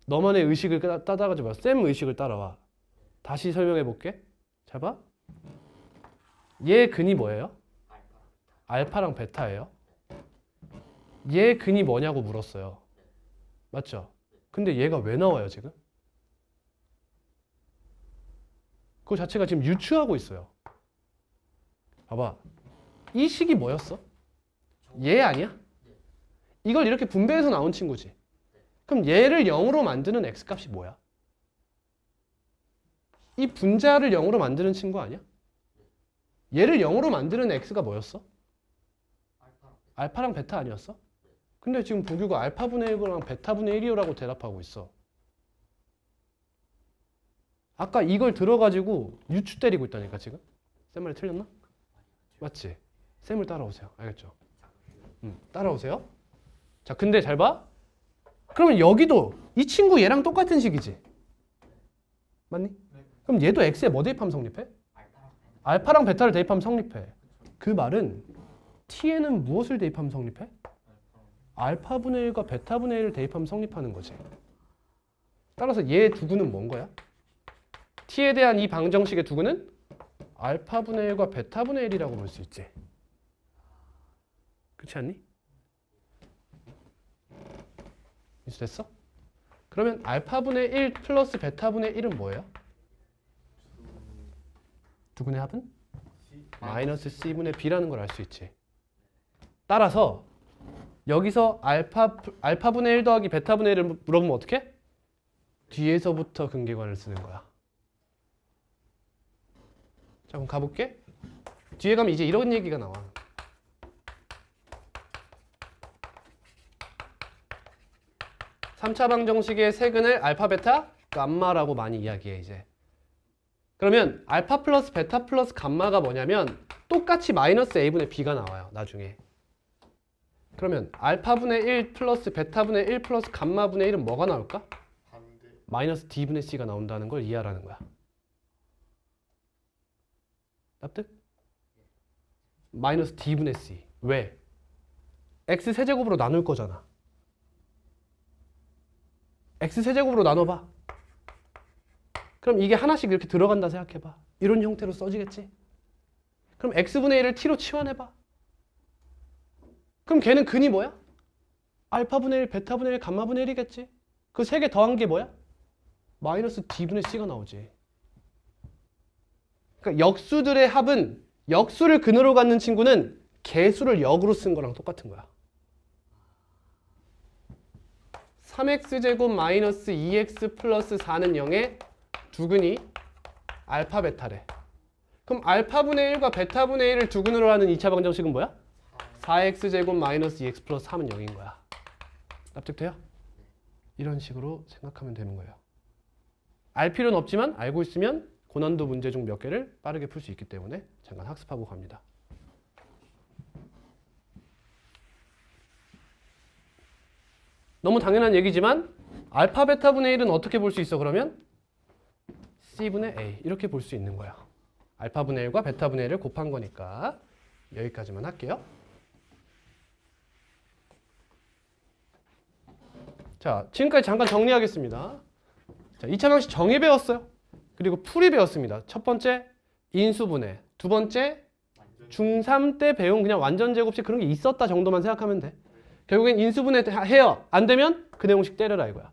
너만의 의식을 따라가지 마. 쌤 의식을 따라와. 다시 설명해 볼게. 잘 봐. 얘 근이 뭐예요? 알파랑 베타예요. 얘 근이 뭐냐고 물었어요. 맞죠? 근데 얘가 왜 나와요 지금? 그거 자체가 지금 유추하고 있어요. 봐봐. 이 식이 뭐였어? 얘 아니야? 이걸 이렇게 분배해서 나온 친구지. 그럼 얘를 0으로 만드는 x값이 뭐야? 이 분자를 0으로 만드는 친구 아니야? 얘를 0으로 만드는 x가 뭐였어? 알파랑 베타 아니었어? 근데 지금 보규가 알파분의 1이랑 베타분의 1이라고 대답하고 있어. 아까 이걸 들어가지고 유추 때리고 있다니까 지금? 쌤 말이 틀렸나? 맞지? 쌤을 따라오세요. 알겠죠? 따라오세요. 자, 근데 잘 봐. 그러면 여기도 이 친구 얘랑 똑같은 식이지. 맞니? 네. 그럼 얘도 x에 뭐 대입하면 성립해? 알파랑 베타를 대입하면 성립해. 그 말은 t에는 무엇을 대입하면 성립해? 알파분의 1과 베타분의 1을 대입하면 성립하는 거지. 따라서 얘 두구는 뭔 거야? t에 대한 이 방정식의 두구는 알파분의 1과 베타분의 1이라고 볼 수 있지. 그렇지 않니? 이해됐어? 그러면 알파분의 1 플러스 베타분의 1은 뭐예요? 두근의 합은? 마이너스 c분의 b라는 걸 알 수 있지. 따라서 여기서 알파분의 1 더하기 베타분의 1을 물어보면 어떻게? 뒤에서부터 근계관을 쓰는 거야. 자, 그럼 가볼게. 뒤에 가면 이제 이런 얘기가 나와. (3차) 방정식의 세근을 알파, 베타, 감마라고 많이 이야기해 이제. 그러면 알파 플러스 베타 플러스 감마가 뭐냐면 똑같이 마이너스 a분의 b가 나와요. 나중에. 그러면 알파분의 1 플러스 베타분의 1 플러스 감마분의 1은 뭐가 나올까? 반대. 마이너스 d분의 c가 나온다는 걸 이해하라는 거야. 납득? 마이너스 d분의 c. 왜? x 세제곱으로 나눌 거잖아. x 세제곱으로 나눠봐. 그럼 이게 하나씩 이렇게 들어간다 생각해봐. 이런 형태로 써지겠지? 그럼 x분의 1을 t로 치환해봐. 그럼 걔는 근이 뭐야? 알파분의 1, 베타분의 1, 감마분의 1이겠지? 그 세 개 더한 게 뭐야? 마이너스 d분의 c가 나오지. 그러니까 역수들의 합은 역수를 근으로 갖는 친구는 개수를 역으로 쓴 거랑 똑같은 거야. 3x제곱 마이너스 2x 플러스 4는 0에 두근이 알파 베타래. 그럼 알파분의 1과 베타분의 1을 두근으로 하는 2차 방정식은 뭐야? 4x제곱 마이너스 2x 플러스 3은 0인 거야. 납득돼요? 이런 식으로 생각하면 되는 거예요. 알 필요는 없지만 알고 있으면 고난도 문제 중 몇 개를 빠르게 풀 수 있기 때문에 잠깐 학습하고 갑니다. 너무 당연한 얘기지만 알파 베타분의 1은 어떻게 볼 수 있어 그러면? c분의 a 이렇게 볼 수 있는 거야. 알파분의 1과 베타분의 1을 곱한 거니까 여기까지만 할게요. 자, 지금까지 잠깐 정리하겠습니다. 자, 2차 방식 정의 배웠어요. 그리고 풀이 배웠습니다. 첫 번째 인수분해, 두 번째 중3 때 배운 그냥 완전 제곱식 그런 게 있었다 정도만 생각하면 돼. 결국엔 인수분해 해요. 안 되면 근해 공식 때려라 이거야.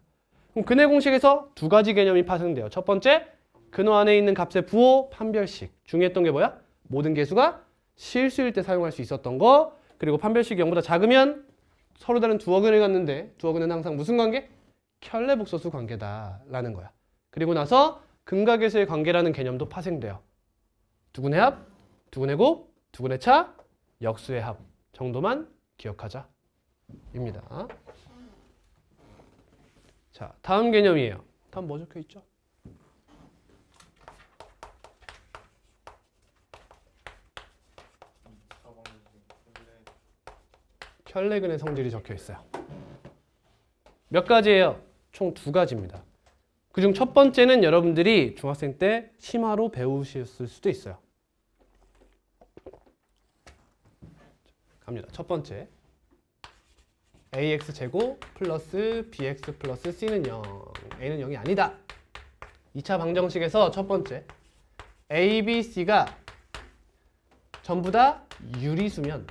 그럼 근해 공식에서 두 가지 개념이 파생돼요. 첫 번째 근호 안에 있는 값의 부호 판별식. 중요했던 게 뭐야? 모든 개수가 실수일 때 사용할 수 있었던 거. 그리고 판별식이 0보다 작으면 서로 다른 두 어근을 갖는데 두 어근은 항상 무슨 관계? 켤레복소수 관계다라는 거야. 그리고 나서 근과 계수의 관계라는 개념도 파생돼요. 두근의 합, 두근의 곱, 두근의 차, 역수의 합 정도만 기억하자 입니다. 자, 다음 개념이에요. 다음 뭐 적혀 있죠? 켤레근의 성질이 적혀 있어요. 몇 가지예요? 총 두 가지입니다. 그중 첫 번째는 여러분들이 중학생 때 심화로 배우셨을 수도 있어요. 갑니다. 첫 번째. ax제곱 플러스 bx 플러스 c는 0. a는 0이 아니다. 2차 방정식에서 첫 번째. a, b, c가 전부 다 유리수면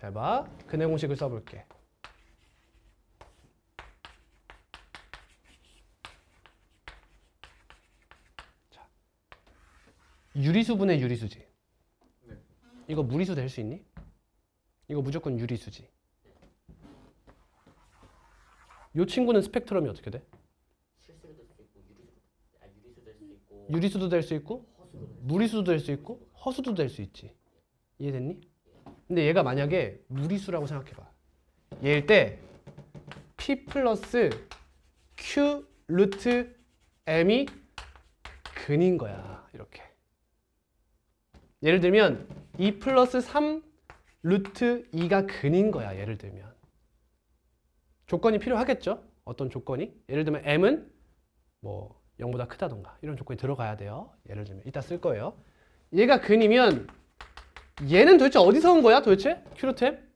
잘 봐. 근해 공식을 써볼게. 자, 유리수분의 유리수지. 네. 이거 무리수 될 수 있니? 이거 무조건 유리수지. 이 친구는 스펙트럼이 어떻게 돼? 실수도 될 수 있고 유리수도 될 수 있고 유리수도 될 수 있고 허수도 될 수 무리수도 될 수 있고 허수도 될 수 있지. 이해됐니? 근데 얘가 만약에 무리수라고 생각해봐. 얘일 때 p 플러스 q 루트 m이 근인 거야. 이렇게. 예를 들면 2 플러스 3 루트 2가 근인 거야. 예를 들면. 조건이 필요하겠죠? 어떤 조건이? 예를 들면 m은 뭐 0보다 크다던가 이런 조건이 들어가야 돼요. 예를 들면 이따 쓸 거예요. 얘가 근이면 얘는 도대체 어디서 온 거야? 도대체? q 루트 m?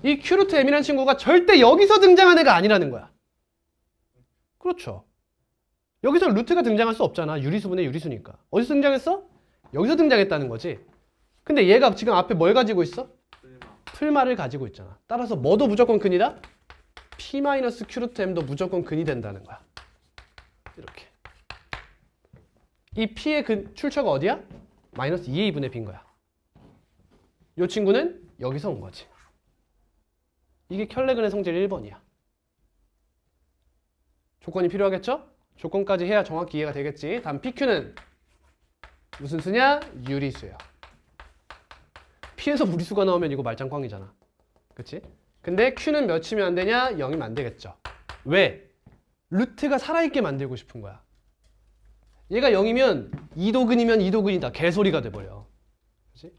이 q 루트 m이라는 친구가 절대 여기서 등장한 애가 아니라는 거야. 그렇죠. 여기서 루트가 등장할 수 없잖아. 유리수분의 유리수니까. 어디서 등장했어? 여기서 등장했다는 거지. 근데 얘가 지금 앞에 뭘 가지고 있어? 풀마를 가지고 있잖아. 따라서 뭐도 무조건 근이다? p-q 루트 m도 무조건 근이 된다는 거야. 이렇게. 이 p의 출처가 어디야? 마이너스 2의 2분의 b인 거야. 이 친구는 여기서 온 거지. 이게 켈레근의 성질 1번이야. 조건이 필요하겠죠? 조건까지 해야 정확히 이해가 되겠지. 다음 PQ는 무슨 수냐? 유리수예요. P에서 무리수가 나오면 이거 말짱꽝이잖아. 그치? 근데 Q는 몇이면 안 되냐? 0이면 안 되겠죠. 왜? 루트가 살아있게 만들고 싶은 거야. 얘가 0이면 2도근이면 2도근이다. 개소리가 돼버려. 그치?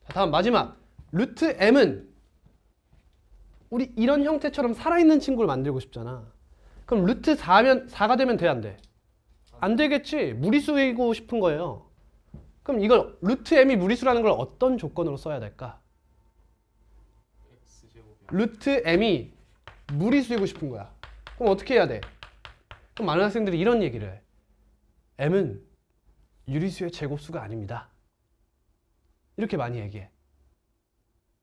자, 다음 마지막. 루트 M은 우리 이런 형태처럼 살아있는 친구를 만들고 싶잖아. 그럼 루트 4가 되면 돼, 안 돼? 안 되겠지. 무리수이고 싶은 거예요. 그럼 이걸 루트 m이 무리수라는 걸 어떤 조건으로 써야 될까? 루트 m이 무리수이고 싶은 거야. 그럼 어떻게 해야 돼? 그럼 많은 학생들이 이런 얘기를 해. m은 유리수의 제곱수가 아닙니다. 이렇게 많이 얘기해.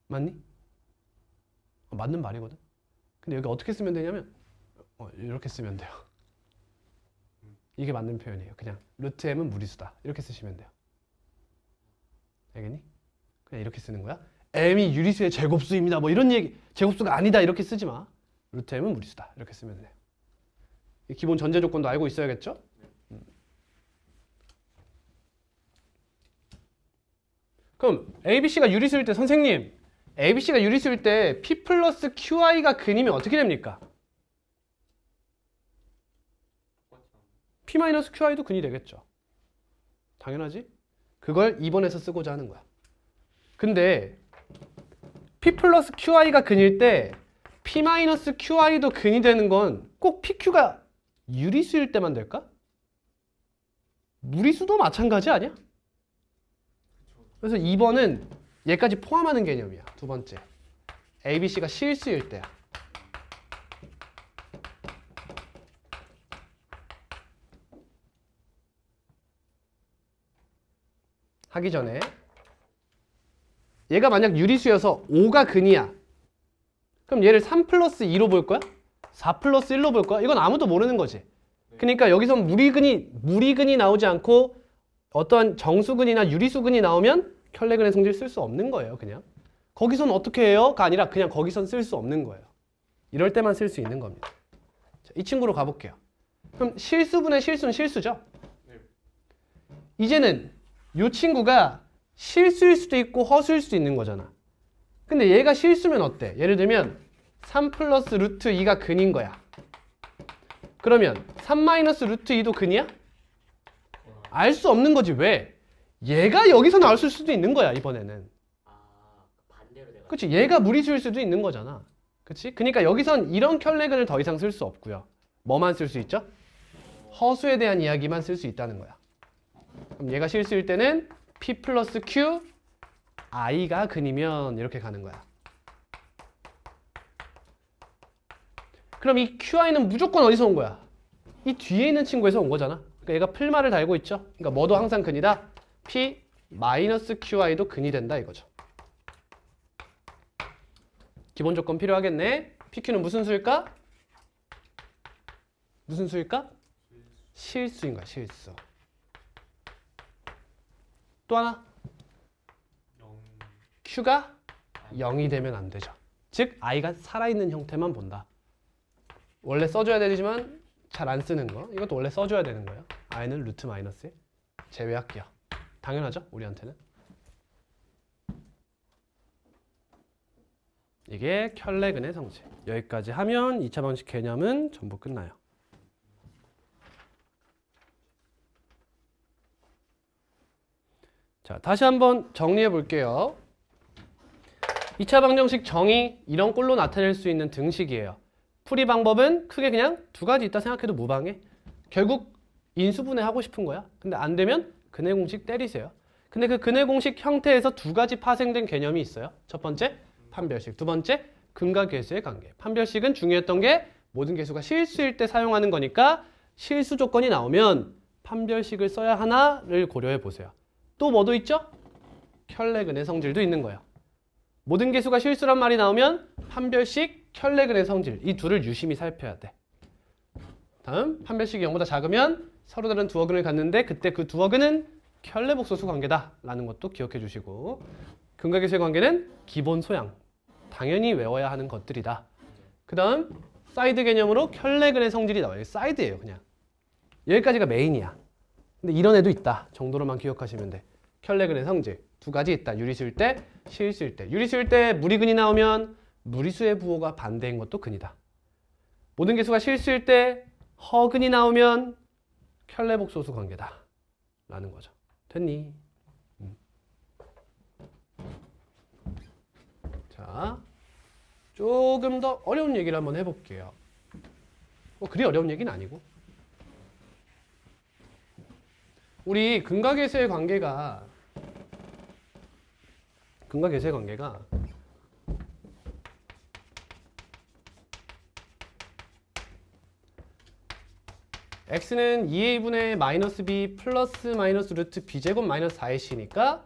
맞니? 맞는 말이거든. 근데 여기 어떻게 쓰면 되냐면 이렇게 쓰면 돼요. 이게 맞는 표현이에요. 그냥 루트 m은 무리수다. 이렇게 쓰시면 돼요. 알겠니? 그냥 이렇게 쓰는 거야. m이 유리수의 제곱수입니다. 뭐 이런 얘기, 제곱수가 아니다. 이렇게 쓰지 마. 루트 m은 무리수다. 이렇게 쓰면 돼요. 기본 전제 조건도 알고 있어야겠죠? 그럼 ABC가 유리수일 때 선생님, ABC가 유리수일 때 P 플러스 QI가 근이면 어떻게 됩니까? P-QI도 근이 되겠죠. 당연하지? 그걸 2번에서 쓰고자 하는 거야. 근데 P 플러스 QI가 근일 때 P-QI도 근이 되는 건 꼭 PQ가 유리수일 때만 될까? 무리수도 마찬가지 아니야? 그래서 2번은 얘까지 포함하는 개념이야. 두 번째. ABC가 실수일 때야. 하기 전에 얘가 만약 유리수여서 5가 근이야. 그럼 얘를 3 플러스 2로 볼 거야? 4 플러스 1로 볼 거야? 이건 아무도 모르는 거지. 그러니까 여기서 무리근이 나오지 않고 어떤 정수근이나 유리수근이 나오면 켈레근의 성질 쓸 수 없는 거예요. 그냥. 거기선 어떻게 해요? 가 아니라 그냥 거기선 쓸 수 없는 거예요. 이럴 때만 쓸 수 있는 겁니다. 자, 이 친구로 가볼게요. 그럼 실수분의 실수는 실수죠? 이제는 이 친구가 실수일 수도 있고 허수일 수도 있는 거잖아. 근데 얘가 실수면 어때? 예를 들면 3 플러스 루트 2가 근인 거야. 그러면 3 마이너스 루트 2도 근이야? 알 수 없는 거지. 왜? 얘가 여기서 나왔을 수도 있는 거야. 이번에는. 반대로 내가. 그치? 얘가 무리수일 수도 있는 거잖아. 그치? 그러니까 여기선 이런 켈레근을 더 이상 쓸 수 없고요. 뭐만 쓸 수 있죠? 허수에 대한 이야기만 쓸 수 있다는 거야. 그럼 얘가 실수일 때는 P 플러스 Q I가 근이면 이렇게 가는 거야. 그럼 이 QI는 무조건 어디서 온 거야? 이 뒤에 있는 친구에서 온 거잖아. 그러니까 얘가 풀마를 달고 있죠. 그러니까 뭐도 항상 근이다. P 마이너스 QI도 근이 된다 이거죠. 기본 조건 필요하겠네. PQ는 무슨 수일까? 무슨 수일까? 실수인 거야. 실수. 또 하나. Q가 0이 되면 안 되죠. 즉 I가 살아있는 형태만 본다. 원래 써줘야 되지만 잘 안 쓰는 거. 이것도 원래 써줘야 되는 거예요. I는 루트 마이너스에 제외할게요. 당연하죠? 우리한테는. 이게 켈레근의 성질. 여기까지 하면 2차 방식 개념은 전부 끝나요. 자, 다시 한번 정리해 볼게요. 2차 방정식 정의 이런 꼴로 나타낼 수 있는 등식이에요. 풀이 방법은 크게 그냥 두 가지 있다 생각해도 무방해. 결국 인수분해 하고 싶은 거야. 근데 안 되면 근해 공식 때리세요. 근데 그 근해 공식 형태에서 두 가지 파생된 개념이 있어요. 첫 번째 판별식, 두 번째 근과 계수의 관계. 판별식은 중요했던 게 모든 계수가 실수일 때 사용하는 거니까 실수 조건이 나오면 판별식을 써야 하나를 고려해 보세요. 또 뭐도 있죠? 켤레근의 성질도 있는 거예요. 모든 계수가 실수란 말이 나오면 판별식, 켤레근의 성질 이 둘을 유심히 살펴야 돼. 다음 판별식이 0보다 작으면 서로 다른 두 어근을 갖는데 그때 그 두 어근은 켤레복소수 관계다 라는 것도 기억해 주시고 근과 계수의 관계는 기본 소양 당연히 외워야 하는 것들이다. 그 다음 사이드 개념으로 켤레근의 성질이 나와요. 사이드예요 그냥. 여기까지가 메인이야. 근데 이런 애도 있다 정도로만 기억하시면 돼. 켤레근의 성질 두 가지 있다. 유리수일 때, 실수일 때. 유리수일 때 무리근이 나오면 무리수의 부호가 반대인 것도 근이다. 모든 계수가 실수일 때 허근이 나오면 켤레복소수 관계다 라는 거죠. 됐니? 자, 조금 더 어려운 얘기를 한번 해볼게요. 그리 어려운 얘기는 아니고 우리 근과 계수의 관계가 x는 2a분의 마이너스 b 플러스 마이너스 루트 b제곱 마이너스 4ac니까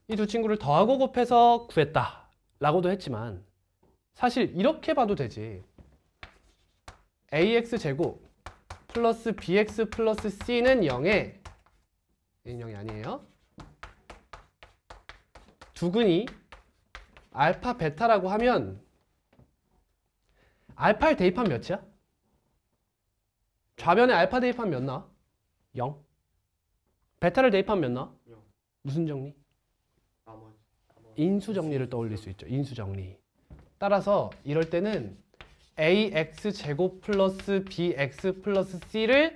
이 두 친구를 더하고 곱해서 구했다 라고도 했지만 사실 이렇게 봐도 되지. ax제곱 플러스 bx 플러스 c는 0에 얘는 0이 아니에요. 두근이 알파 베타라고 하면 알파를 대입하면 몇이야? 좌변에 알파 대입하면 몇 나와? 0. 베타를 대입하면 몇 나와? 0. 무슨 정리? 나머지. 인수 정리를 떠올릴 수 있죠. 인수 정리. 따라서 이럴 때는 ax 제곱 플러스 bx 플러스 c를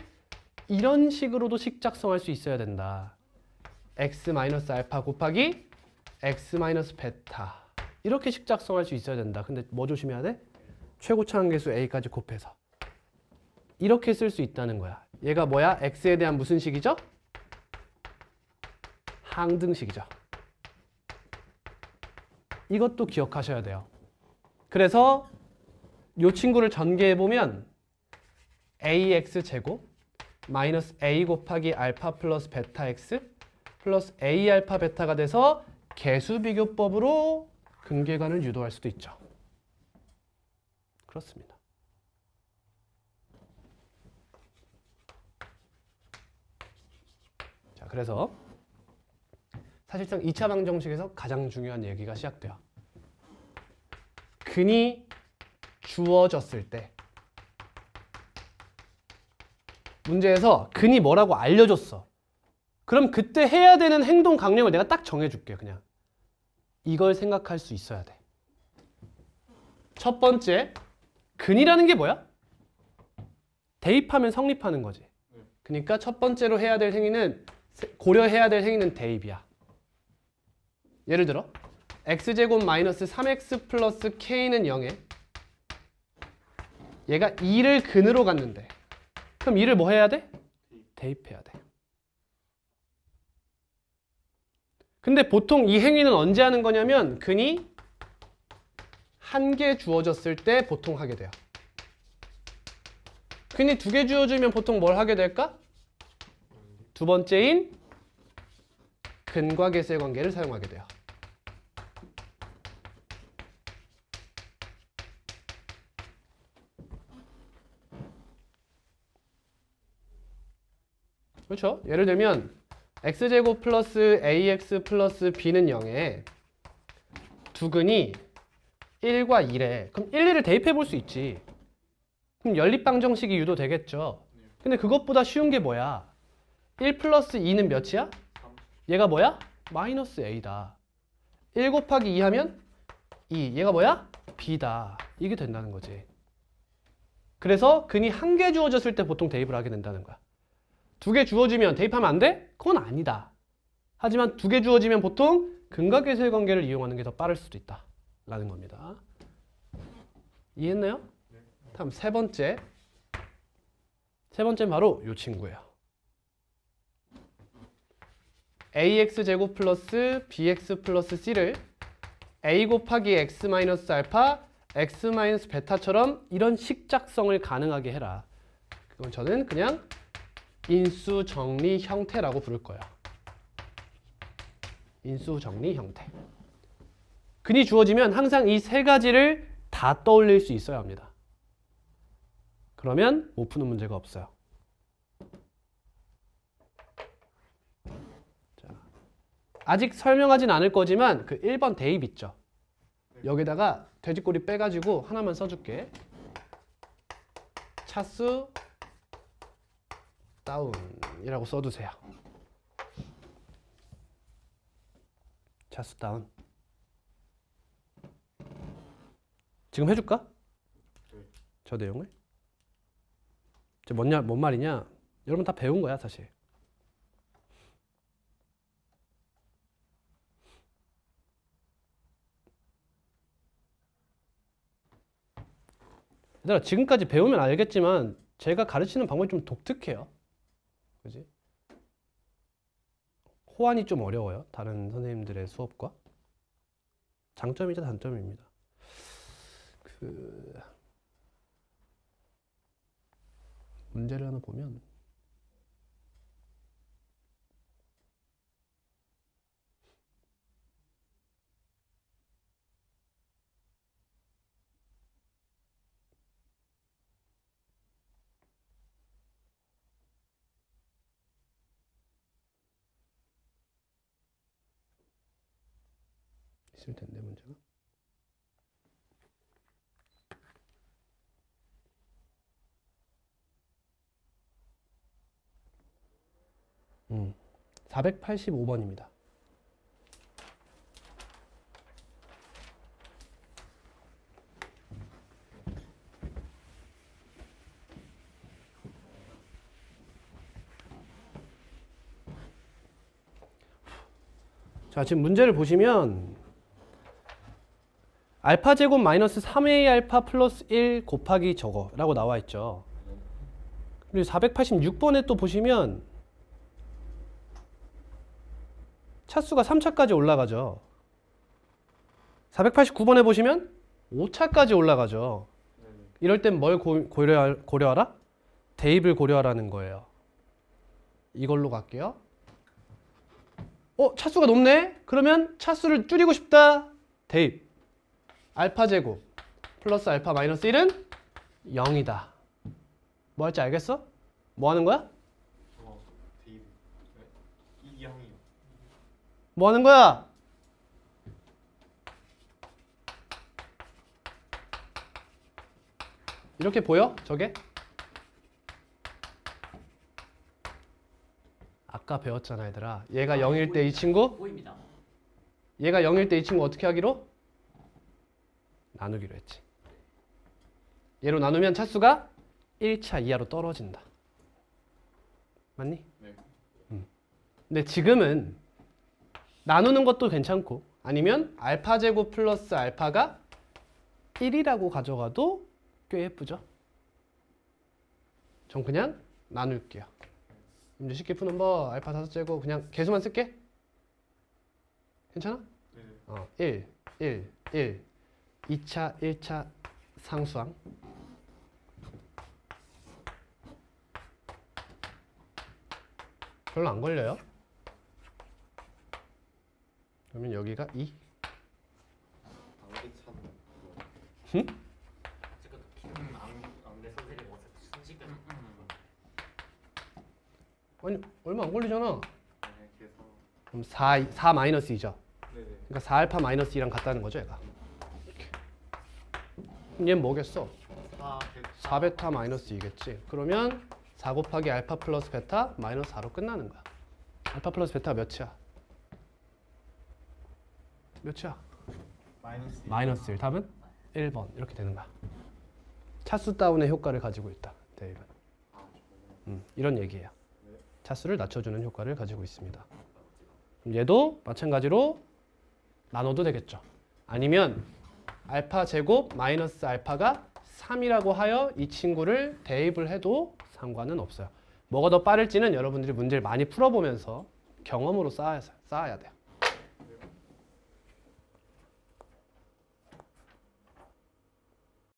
이런 식으로도 식작성할 수 있어야 된다. x 마이너스 알파 곱하기 x 마이너스 베타 이렇게 식작성할 수 있어야 된다. 근데 뭐 조심해야 돼? 최고차항계수 a까지 곱해서 이렇게 쓸 수 있다는 거야. 얘가 뭐야? x에 대한 무슨 식이죠? 항등식이죠. 이것도 기억하셔야 돼요. 그래서 이 친구를 전개해보면 ax 제곱 마이너스 a 곱하기 알파 플러스 베타 x 플러스 a 알파 베타가 돼서 개수비교법으로 근계관을 유도할 수도 있죠. 그렇습니다. 자, 그래서 사실상 2차 방정식에서 가장 중요한 얘기가 시작돼요. 근이 주어졌을 때 문제에서 근이 뭐라고 알려줬어. 그럼 그때 해야 되는 행동 강령을 내가 딱 정해줄게. 그냥 이걸 생각할 수 있어야 돼. 첫 번째, 근이라는 게 뭐야? 대입하면 성립하는 거지. 그러니까 첫 번째로 해야 될 행위는 고려해야 될 행위는 대입이야. 예를 들어 x제곱 마이너스 3x 플러스 k는 0에 얘가 2를 근으로 갔는데 그럼 2를 뭐 해야 돼? 대입해야 돼. 근데 보통 이 행위는 언제 하는 거냐면 근이 한 개 주어졌을 때 보통 하게 돼요. 근이 두 개 주어지면 보통 뭘 하게 될까? 두 번째인 근과 계수의 관계를 사용하게 돼요. 그렇죠? 예를 들면 x제곱 플러스 ax 플러스 b는 0에 두 근이 1과 2래. 그럼 1, 2를 대입해 볼 수 있지. 그럼 연립방정식이 유도되겠죠. 근데 그것보다 쉬운 게 뭐야? 1 플러스 2는 몇이야? 얘가 뭐야? 마이너스 a다. 1 곱하기 2 하면 2. 얘가 뭐야? b다. 이게 된다는 거지. 그래서 근이 한 개 주어졌을 때 보통 대입을 하게 된다는 거야. 두 개 주어지면 대입하면 안 돼? 그건 아니다. 하지만 두 개 주어지면 보통 근과 계수의 관계를 이용하는 게 더 빠를 수도 있다 라는 겁니다. 이해했나요? 다음 세 번째 바로 이 친구예요. ax제곱 플러스 bx 플러스 c를 a 곱하기 x 마이너스 알파 x 마이너스 베타처럼 이런 식작성을 가능하게 해라. 그건 저는 그냥 인수 정리 형태라고 부를 거예요. 인수 정리 형태. 근이 주어지면 항상 이 세 가지를 다 떠올릴 수 있어야 합니다. 그러면 못 푸는 문제가 없어요. 자, 아직 설명하진 않을 거지만 그 1번 대입 있죠. 여기다가 돼지꼬리 빼가지고 하나만 써줄게. 차수 다운이라고 써두세요. 차수 다운. 지금 해줄까? 저 내용을? 뭔 말이냐? 여러분 다 배운 거야 사실. 얘들아 지금까지 배우면 알겠지만 제가 가르치는 방법이 좀 독특해요. 그지? 호환이 좀 어려워요. 다른 선생님들의 수업과. 장점이자 단점입니다. 문제를 하나 보면 있을 텐데 문제가. 485번입니다. 자, 지금 문제를 보시면 알파 제곱 마이너스 3a 알파 플러스 1 곱하기 저거 라고 나와 있죠. 그리고 486번에 또 보시면 차수가 3차까지 올라가죠. 489번에 보시면 5차까지 올라가죠. 이럴 땐 뭘 고려하라? 대입을 고려하라는 거예요. 이걸로 갈게요. 차수가 높네? 그러면 차수를 줄이고 싶다. 대입. 알파 제곱 플러스 알파 마이너스 1은 0이다. 뭐 할지 알겠어? 뭐 하는 거야? 대입. 이 형이요. 뭐 하는 거야? 이렇게 보여? 저게? 아까 배웠잖아 얘들아. 얘가 0일 때 이 친구? 보입니다. 얘가 0일 때 이 친구 어떻게 하기로? 나누기로 했지. 얘로 나누면 차수가 1차 이하로 떨어진다. 맞니? 네. 근데 지금은 나누는 것도 괜찮고 아니면 알파 제곱 플러스 알파가 1이라고 가져가도 꽤 예쁘죠? 전 그냥 나눌게요. 이제 쉽게 푸는 법 알파 5제곱 그냥 개수만 쓸게. 괜찮아? 네. 1 2차 1차 상수항 별로 안 걸려요. 그러면 여기가 2. 안개 차는 응? 지금 안돼 선생님 어차피 순식간에 아니 얼마 안 걸리잖아. 네, 계산. 그럼 4 마이너스 2죠. 네네. 그러니까 4알파 마이너스 2랑 같다는 거죠 얘가. 이렇게. 그럼 얘는 뭐겠어? 4베타 마이너스 2겠지. 그러면 4 곱하기 알파 플러스 베타 마이너스 4로 끝나는 거야. 알파 플러스 베타 몇이야? 몇이야? 마이너스. 마이너스 1. 답은 1번. 이렇게 되는 거야. 차수 다운의 효과를 가지고 있다. 대입은. 이런 얘기예요. 차수를 낮춰주는 효과를 가지고 있습니다. 그럼 얘도 마찬가지로 나눠도 되겠죠. 아니면 알파 제곱 마이너스 알파가 3이라고 하여 이 친구를 대입을 해도 상관은 없어요. 뭐가 더 빠를지는 여러분들이 문제를 많이 풀어보면서 경험으로 쌓아야 돼요.